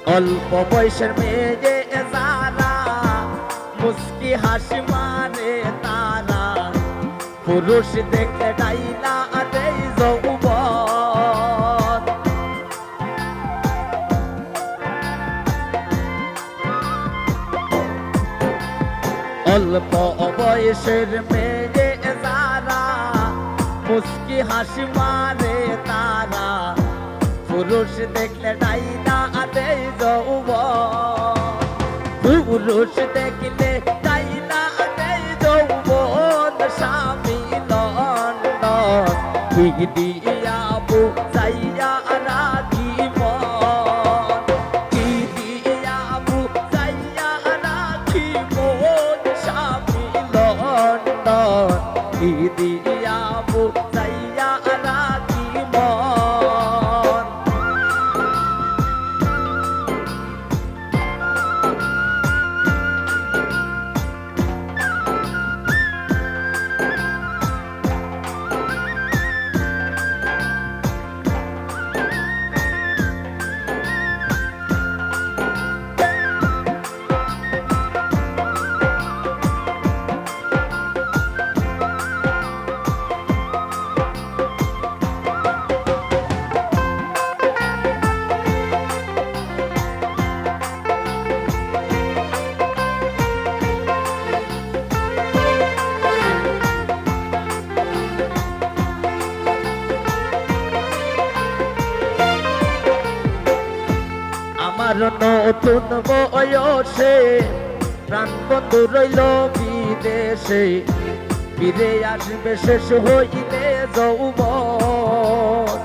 অল্প বয়সের মেয়ে যারা মুস্কি হাসি মারে তারা পুরুষ দেখে ডাইলা দেই যৌবন। অল্প বয়সের মেয়ে যারা মুস্কি হাসি মারে তারা পুরুষ দেখলে ডাইলা দেই যৌবন। পুরুষ দেখলে ডাইলা দেই যৌবন। স্বামী লন্ডন কি দিয়া বুঝাইয়া রাখি মন, কি দিয়া বুঝাইয়া রাখি মন। স্বামী লন্ডন কি দিয়া বুঝাইয়া রাখি মন। আমার নতুন বয়সে প্রাণ বন্ধু রইল বিদেশে, ফিরে আসবে শেষ হইলে যৌবন।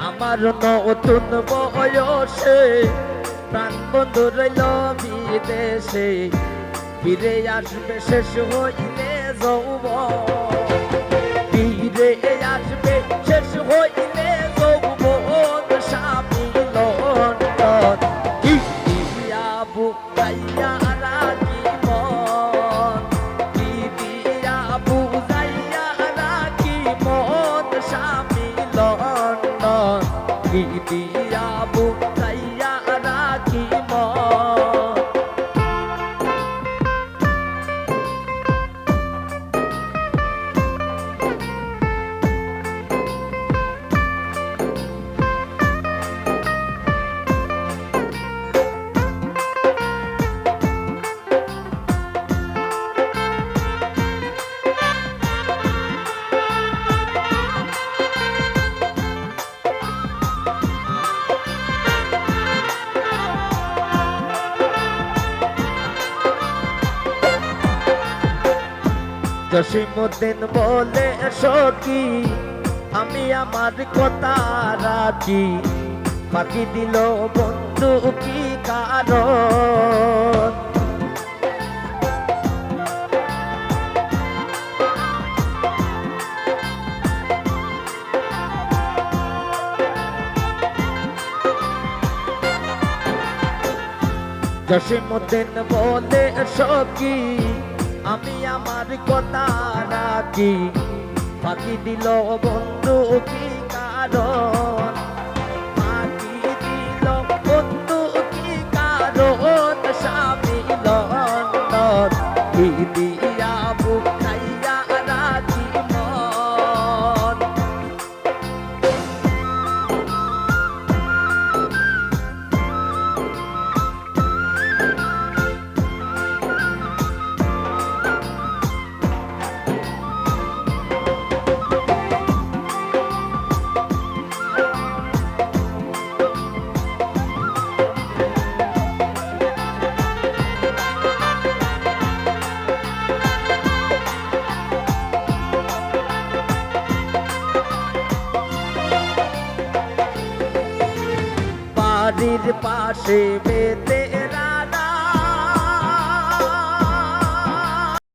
আমার নতুন বয়সে প্রাণ বন্ধু রইল বিদেশে, ফিরে আসবে শেষ হইলে যৌবন। ফিরে আসবে শেষ হইলে যৌবন। স্বামী লন্ডন কি দিয়া বুঝাইয়া রাখি মন, কি দিয়া বুঝাইয়া রাখি মন। স্বামী লন্ডন কি দিয়া বুঝাইয়া রাখি মন। জসীমউদ্দিন বলে সখী আমি আমার কথা রাখি, ফাঁকি দিল বন্ধু কি কারণ। জসীমউদ্দিন বলে সখী আমি আমার কথা রাখি, ফাঁকি দিল বন্ধু কি কারণ। ফাঁকি দিল বন্ধু কি কারণ। স্বামী লন্ডন কি দিয়া বুঝাইয়া রাখি মন। বাড়ির পাশে